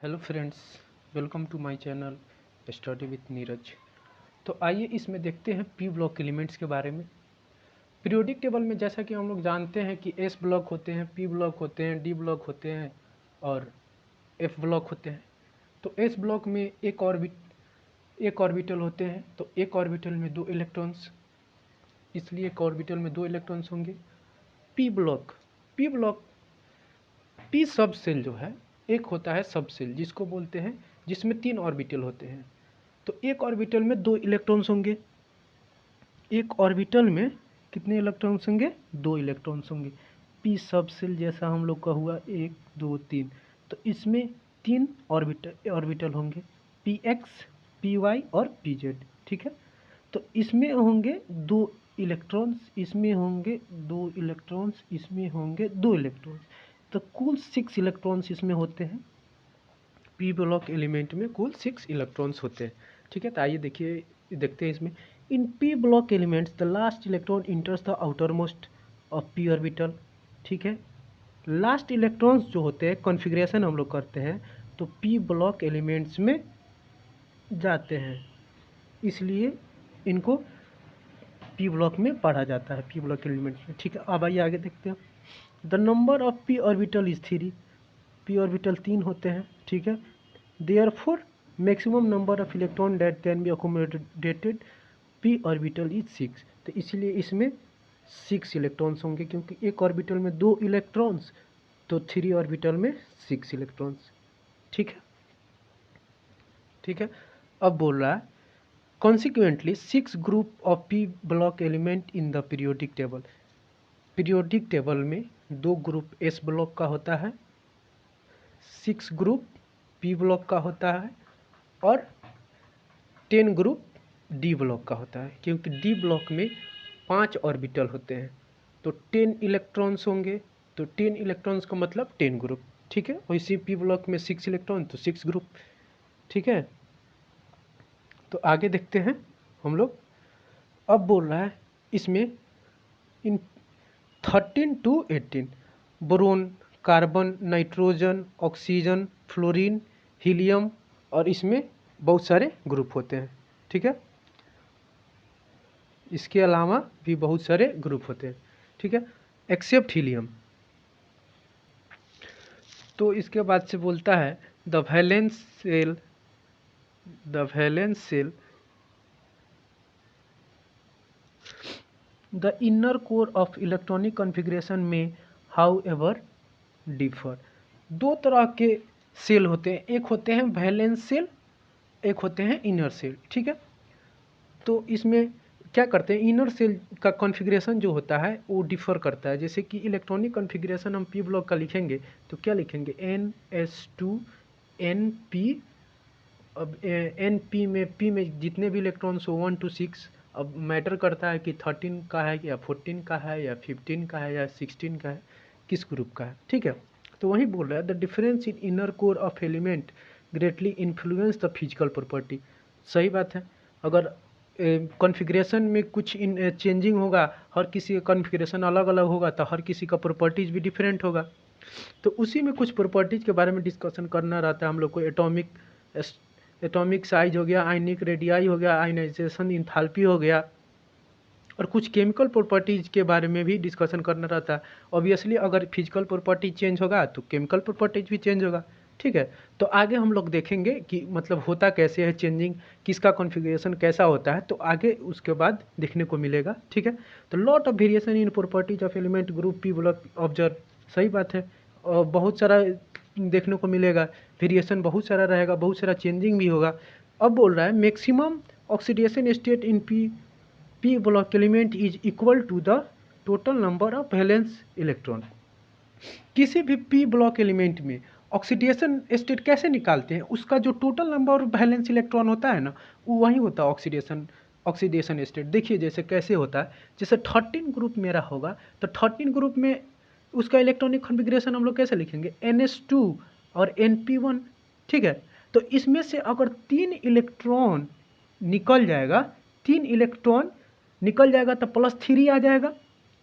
Hello friends, welcome to my channel study with Neeraj. तो आइए इसमें देखते हैं पी ब्लॉक एलिमेंट्स के बारे में। पीरियोडिक टेबल में जैसा कि हम लोग जानते हैं कि एस ब्लॉक होते हैं, पी ब्लॉक होते हैं, डी ब्लॉक होते हैं और एफ ब्लॉक होते हैं। तो एस ब्लॉक में एक ऑर्बिटल होते हैं, तो एक ऑर्बिटल में दो इलेक्ट्रॉन्स, इसलिए एक ऑर्बिटल में दो इलेक्ट्रॉन्स होंगे। पी ब्लॉक पी सब सेल जो है, एक होता है सब सेल जिसको बोलते हैं, जिसमें तीन ऑर्बिटल होते हैं। तो एक ऑर्बिटल में दो इलेक्ट्रॉन्स होंगे। एक ऑर्बिटल में कितने इलेक्ट्रॉन्स होंगे? दो इलेक्ट्रॉन्स होंगे। पी सब सेल जैसा हम लोग का हुआ 1 2 3, तो इसमें तीन ऑर्बिटल होंगे, पी एक्स, पी वाई और पी जेड। ठीक है, तो इसमें होंगे दो इलेक्ट्रॉन्स, इसमें होंगे दो इलेक्ट्रॉन्स, इसमें होंगे दो इलेक्ट्रॉन्स। तो कुल 6 इलेक्ट्रॉन्स इसमें होते हैं। पी ब्लॉक एलिमेंट में कुल 6 इलेक्ट्रॉन्स होते हैं। ठीक है, तो आइए देखते हैं इसमें। In P block elements the last electron enters the outermost of P orbital. ठीक है, लास्ट इलेक्ट्रॉन्स जो होते हैं, कॉन्फ़िगरेशन हम लोग करते हैं तो पी ब्लॉक एलिमेंट्स में जाते हैं, इसलिए इनको पी ब्लॉक में पढ़ा जाता है, पी ब्लॉक एलिमेंट्स में। ठीक है, अब आइए आगे देखते हैं। The number of P orbital is 3। P orbital 3 होते हैं। ठीक है, therefore maximum number of electron that can be accommodated p orbital is 6। तो इसलिए इसमें 6 इलेक्ट्रॉन्स होंगे, क्योंकि एक ऑर्बिटल में दो इलेक्ट्रॉन्स, तो 3 ऑर्बिटल में 6 इलेक्ट्रॉन्स। ठीक है, ठीक है। अब बोल रहा है consequently 6 group of P block element in the periodic table. Periodic table में दो ग्रुप एस ब्लॉक का होता है, 6 ग्रुप पी ब्लॉक का होता है और 10 ग्रुप डी ब्लॉक का होता है, क्योंकि डी ब्लॉक में 5 ऑर्बिटल होते हैं। तो 10 इलेक्ट्रॉन्स होंगे, तो 10 इलेक्ट्रॉन्स का मतलब 10 ग्रुप। ठीक है, वैसे पी ब्लॉक में 6 इलेक्ट्रॉन तो 6 ग्रुप। ठीक है, तो आगे देखते हैं हम लोग। अब बोल रहा है इसमें इन 13 to 18 boron, carbon, nitrogen, oxygen, fluorine, helium और इसमें बहुत सारे ग्रुप होते हैं। ठीक है, इसके अलावा भी बहुत सारे ग्रुप होते हैं। ठीक है, एक्सेप्ट हीलियम। तो इसके बाद से बोलता है the valence shell the inner core of electronic configuration में हाउ एवर डिफर। दो तरह के सेल होते हैं, एक होते हैं वैलेंस सेल, एक होते हैं इनर सेल। ठीक है, तो इसमें क्या करते हैं, इनर सेल का कॉन्फ़िगरेशन जो होता है वो डिफ़र करता है। जैसे कि इलेक्ट्रॉनिक कॉन्फ़िगरेशन हम पी ब्लॉक का लिखेंगे तो क्या लिखेंगे, NS2 NP। अब NP में पी में जितने भी इलेक्ट्रॉन्स हो 1 to 6। अब मैटर करता है कि 13 का है या 14 का है या 15 का है या 16 का है, किस ग्रुप का है। ठीक है, तो वही बोल रहा है the difference in inner core of element greatly influence the physical property. सही बात है, अगर कॉन्फ़िगरेशन में कुछ इन चेंजिंग होगा, हर किसी का कॉन्फ़िगरेशन अलग अलग होगा, तो हर किसी का प्रॉपर्टीज़ भी डिफरेंट होगा। तो उसी में कुछ प्रॉपर्टीज़ के बारे में डिस्कशन करना रहता है हम लोग को। एटॉमिक साइज हो गया, आयनिक रेडियाई हो गया, आयनाइजेशन इंथैल्पी हो गया, और कुछ केमिकल प्रॉपर्टीज़ के बारे में भी डिस्कशन करना रहता है। ऑब्वियसली अगर फिजिकल प्रॉपर्टी चेंज होगा तो केमिकल प्रॉपर्टीज भी चेंज होगा। ठीक है, तो आगे हम लोग देखेंगे कि मतलब होता कैसे है चेंजिंग, किसका कॉन्फ़िगरेशन कैसा होता है, तो आगे उसके बाद देखने को मिलेगा। ठीक है, तो lot of variation in properties of element group P block observe. सही बात है, और बहुत सारा देखने को मिलेगा, वेरिएशन बहुत सारा रहेगा, बहुत सारा चेंजिंग भी होगा। अब बोल रहा है maximum oxidation state in P block element is equal to the total number of valence electron. किसी भी पी ब्लॉक एलिमेंट में ऑक्सीडेशन स्टेट कैसे निकालते हैं, उसका जो total number of valence electron होता है ना, वो वही होता है ऑक्सीडेशन स्टेट। देखिए जैसे कैसे होता है, जैसे 13 ग्रुप मेरा होगा तो 13 ग्रुप में उसका इलेक्ट्रॉनिक कॉन्फ़िगरेशन हम लोग कैसे लिखेंगे, NS2 और NP1। ठीक है, तो इसमें से अगर 3 इलेक्ट्रॉन निकल जाएगा, 3 इलेक्ट्रॉन निकल जाएगा तो +3 आ जाएगा,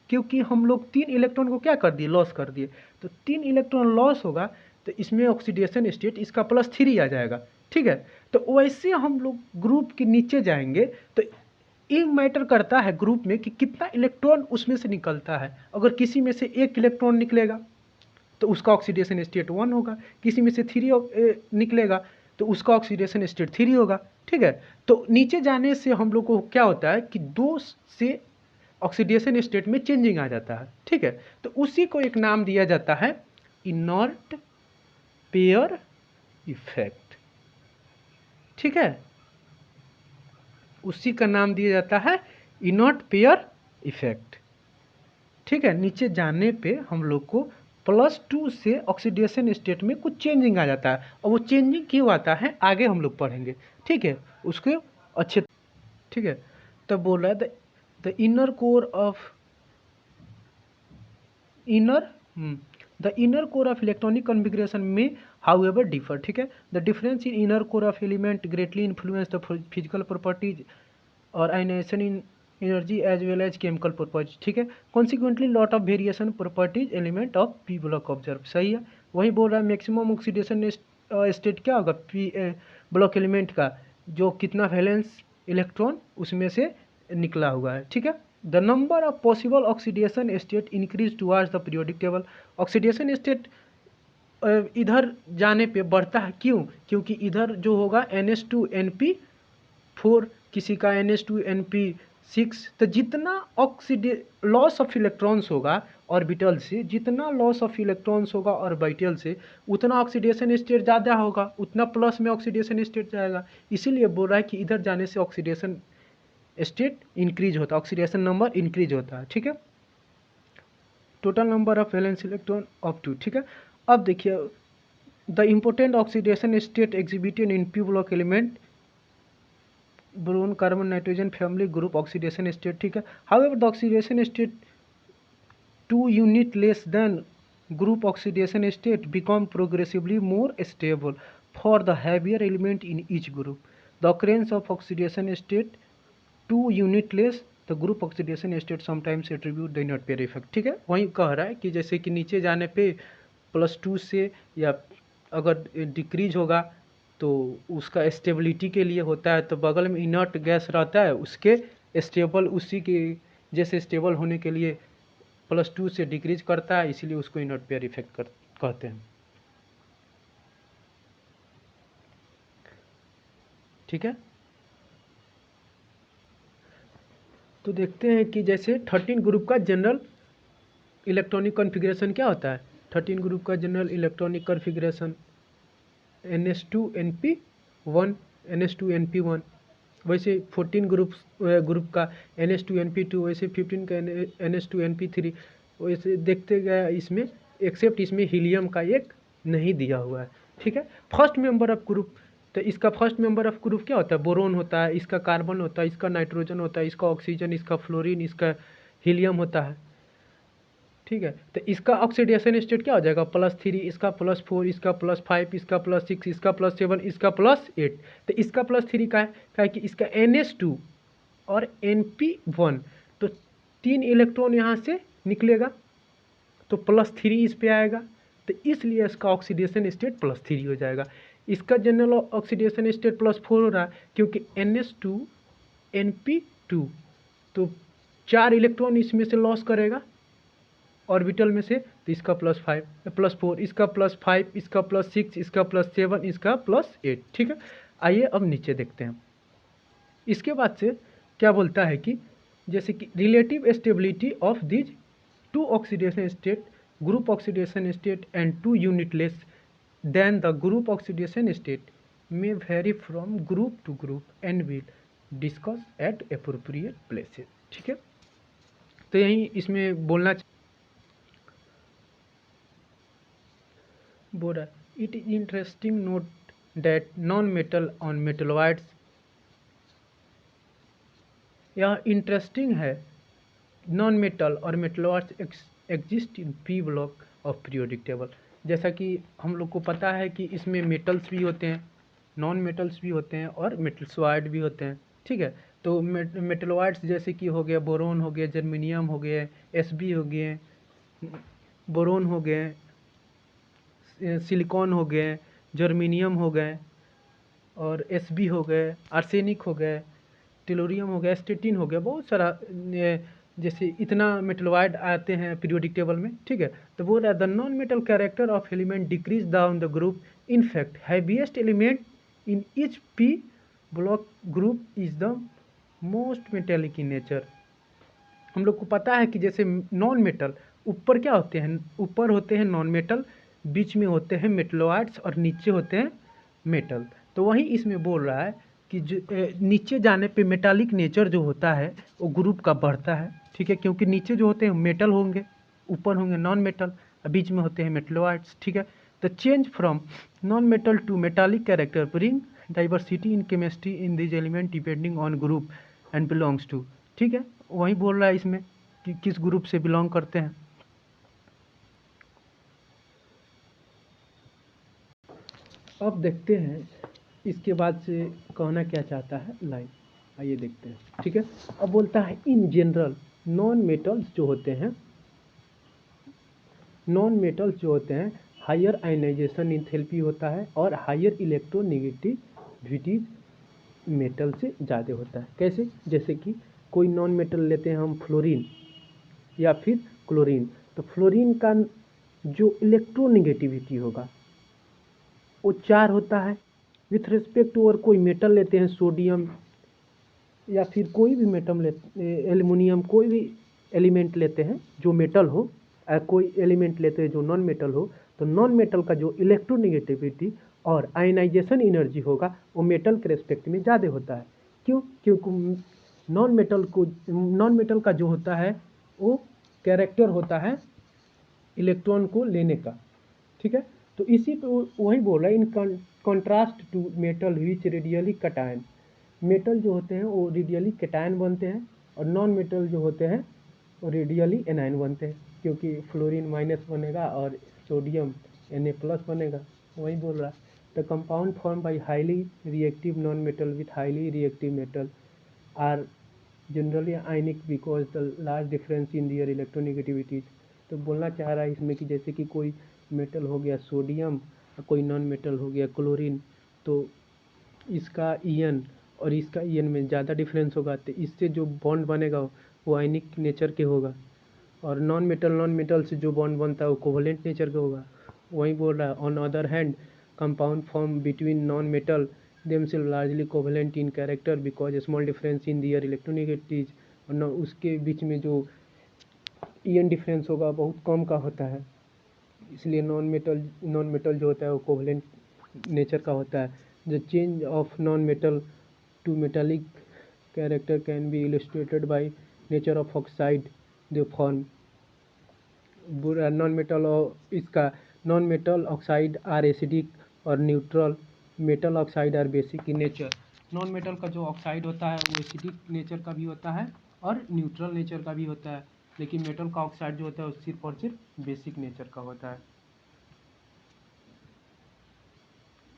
क्योंकि हम लोग 3 इलेक्ट्रॉन को क्या कर दिए, लॉस कर दिए। तो 3 इलेक्ट्रॉन लॉस होगा तो इसमें ऑक्सीडेशन स्टेट इसका +3 आ जाएगा, ठीक है। तो वैसे हम लोग ग्रुप के नीचे जाएंगे तो ये मैटर करता है ग्रुप में कि कितना इलेक्ट्रॉन उसमें से निकलता है। अगर किसी में से 1 इलेक्ट्रॉन निकलेगा तो उसका ऑक्सीडेशन स्टेट 1 होगा, किसी में से 3 निकलेगा तो उसका ऑक्सीडेशन स्टेट 3 होगा, ठीक है। तो नीचे जाने से हम लोग को क्या होता है कि 2 से ऑक्सीडेशन स्टेट में चेंजिंग आ जाता है, ठीक है। तो उसी को एक नाम दिया जाता है इनर्ट पेयर इफेक्ट, ठीक है। उसी का नाम दिया जाता है इनर्ट पेयर इफेक्ट, ठीक है। नीचे जाने पे हम लोग को +2 से ऑक्सीडेशन स्टेट में कुछ चेंजिंग आ जाता है, और वो चेंजिंग क्यों आता है आगे हम लोग पढ़ेंगे, ठीक है। उसके अच्छे, ठीक है। तब बोल रहा है the inner core of electronic configuration में हाउएवर डिफर, ठीक है। The difference in inner core of element greatly influence the physical properties और ionization in energy as well as chemical properties, ठीक है। Consequently lot of variation properties element of P block observe, सही है। वही बोल रहा है मैक्सिमम ऑक्सीडेशन स्टेट क्या होगा पी ब्लॉक एलिमेंट का, जो कितना वैलेंस इलेक्ट्रॉन उसमें से निकला हुआ है, ठीक है। The number of possible oxidation state increase towards the periodic table. Oxidation state इधर जाने पे बढ़ता है, क्यों? क्योंकि इधर जो होगा NH2NP4, किसी का NH2NP6, तो जितना लॉस ऑफ इलेक्ट्रॉन्स होगा ऑर्बिटल से, जितना लॉस ऑफ इलेक्ट्रॉन्स होगा ऑर्बिटल से, उतना ऑक्सीडेशन स्टेट ज़्यादा होगा, उतना प्लस में ऑक्सीडेशन स्टेट जाएगा। इसीलिए बोल रहा है कि इधर जाने से ऑक्सीडेशन स्टेट इंक्रीज होता है, ऑक्सीडेशन नंबर इंक्रीज होता है, ठीक है। Total number of valence electron of 2, ठीक है। अब देखिए the important oxidation state exhibited in P block element boron carbon nitrogen family group oxidation state, ठीक है। However the oxidation state 2 unit less than group oxidation state become progressively more stable for the heavier element in each group. The occurrence of oxidation state 2 unit less the group oxidation state sometimes attribute the inert pair effect, ठीक है। वहीं कह रहा है कि जैसे कि नीचे जाने पे +2 से या अगर डिक्रीज होगा तो उसका स्टेबिलिटी के लिए होता है, तो बगल में इनर्ट गैस रहता है उसके स्टेबल, उसी के जैसे स्टेबल होने के लिए +2 से डिक्रीज करता है, इसीलिए उसको इनर्ट पेयर इफेक्ट कहते हैं, ठीक है। तो देखते हैं कि जैसे 13 ग्रुप का जनरल इलेक्ट्रॉनिक कॉन्फ़िगरेशन क्या होता है। 13 ग्रुप का general electronic configuration NH2NP1 NH2NP1, वैसे 14 ग्रुप का NH2NP2, वैसे 15 का NH2NP3, वैसे देखते गए इसमें, एक्सेप्ट इसमें हीलियम का एक नहीं दिया हुआ है, ठीक है। फर्स्ट मेंबर ऑफ ग्रुप, तो इसका फर्स्ट मेंबर ऑफ ग्रुप क्या होता है, बोरोन होता है, इसका कार्बन होता है, इसका नाइट्रोजन होता है, इसका ऑक्सीजन, इसका फ्लोरीन, इसका हीलियम होता है, ठीक है। तो इसका ऑक्सीडेशन स्टेट क्या हो जाएगा +3, इसका +4, इसका +5, इसका +6, इसका +7, इसका +8। तो इसका +3 का है कि इसका NH2 और NP1, तो 3 इलेक्ट्रॉन यहाँ से निकलेगा तो +3 इस पे आएगा, तो इसलिए इसका ऑक्सीडेशन स्टेट +3 हो जाएगा। इसका जनरल ऑक्सीडेशन स्टेट +4 हो रहा है क्योंकि NH2 NP2, तो 4 इलेक्ट्रॉन इसमें से लॉस करेगा ऑर्बिटल में से, तो इसका +4, इसका +5, इसका +6, इसका +7, इसका +8, ठीक है। आइए अब नीचे देखते हैं। इसके बाद से क्या बोलता है कि जैसे कि relative stability of these 2 oxidation state, group oxidation state and 2 unit less than the group oxidation state may vary from group to group and will discuss at appropriate places, ठीक है। तो यही इसमें बोलना बोल रहा है। It is interesting note that non metal on metalloids, यह इंटरेस्टिंग है, नॉन मेटल और metalloids exist in P block of periodic table. जैसा कि हम लोग को पता है कि इसमें मेटल्स भी होते हैं, नॉन मेटल्स भी होते हैं और मेटल्सॉइड भी होते हैं, ठीक है। तो मेटलॉइड्स जैसे कि हो गया बोरोन हो गया, जर्मेनियम हो गया, Sb हो गए, बोरोन हो गए, सिलिकॉन हो गए, जर्मेनियम हो गए, और एसबी हो गए, आर्सेनिक हो गए, टेलोरियम हो गया, स्टेटिन हो गया, बहुत सारा जैसे इतना मेटलॉइड आते हैं पीरियोडिक टेबल में, ठीक है। तो बोल रहा है the non metal character of element decrease down the group, in fact heaviest element in each P block group is the most metallic in nature. हम लोग को पता है कि जैसे नॉन मेटल ऊपर क्या होते हैं, ऊपर होते हैं नॉन मेटल, बीच में होते हैं मेटलॉइड्स और नीचे होते हैं मेटल। तो वही इसमें बोल रहा है कि जो नीचे जाने पे मेटालिक नेचर जो होता है वो ग्रुप का बढ़ता है, ठीक है, क्योंकि नीचे जो होते हैं मेटल होंगे, ऊपर होंगे नॉन मेटल, और बीच में होते हैं मेटलॉइड्स, ठीक है। The change from non metal to metallic character bring diversity in chemistry in this element depending on group and belongs to, ठीक है। वही बोल रहा है इसमें कि किस ग्रुप से बिलोंग करते हैं। अब देखते हैं इसके बाद से कहना क्या चाहता है लाइन, आइए देखते हैं, ठीक है। अब बोलता है इन जनरल नॉन मेटल्स जो होते हैं, नॉन मेटल्स जो होते हैं हायर आयनाइजेशन इंथैल्पी होता है और हायर इलेक्ट्रोनेगेटिविटी मेटल से ज़्यादा होता है। कैसे, जैसे कि कोई नॉन मेटल लेते हैं हम फ्लोरीन या फिर क्लोरीन, तो फ्लोरीन का जो इलेक्ट्रोनेगेटिविटी होगा वो 4 होता है विथ रिस्पेक्ट टू, और कोई मेटल लेते हैं सोडियम या फिर कोई भी मेटल एल्युमिनियम, कोई भी एलिमेंट लेते हैं जो मेटल हो, कोई एलिमेंट लेते हैं जो नॉन मेटल हो, तो नॉन मेटल का जो इलेक्ट्रोनेगेटिविटी और आयनाइजेशन एनर्जी होगा वो मेटल के रेस्पेक्ट में ज़्यादा होता है। क्यों, क्योंकि नॉन मेटल का जो होता है वो कैरेक्टर होता है इलेक्ट्रॉन को लेने का, ठीक है। तो इसी पे वही बोल रहा है in contrast to metal which readily cation, metal जो होते हैं वो रेडियली कैटायन बनते हैं और नॉन मेटल जो होते हैं वो रेडियली एनायन बनते हैं, क्योंकि फ्लोरीन माइनस बनेगा और सोडियम Na+ बनेगा, वही बोल रहा है। The compound form by highly reactive non metal with highly reactive metal are generally ionic because the large difference in their electronegativities. तो बोलना चाह रहा है इसमें कि जैसे कि कोई मेटल हो गया सोडियम और कोई नॉन मेटल हो गया क्लोरीन, तो इसका ईएन और इसका ईएन में ज़्यादा डिफरेंस होगा, तो इससे जो बॉन्ड बनेगा वो आयनिक नेचर के होगा, और नॉन मेटल से जो बॉन्ड बनता है वो कोवलेंट नेचर का होगा, वही बोल रहा है। On other hand compound form between non metal themselves largely covalent in character because small difference in their electronegativities, और न उसके बीच में जो ईएन डिफरेंस होगा बहुत कम का होता है, इसलिए नॉन मेटल जो होता है वो कोवलेंट नेचर का होता है। The change of non metal to metallic character can be illustrated by nature of oxide they form. Non metal और इसका non metal oxide are acidic और neutral, metal oxide are basic in nature. Non metal का जो oxide होता है वो acidic nature का भी होता है और न्यूट्रल नेचर का भी होता है, लेकिन मेटल का ऑक्साइड जो होता है वो सिर्फ और सिर्फ बेसिक नेचर का होता है।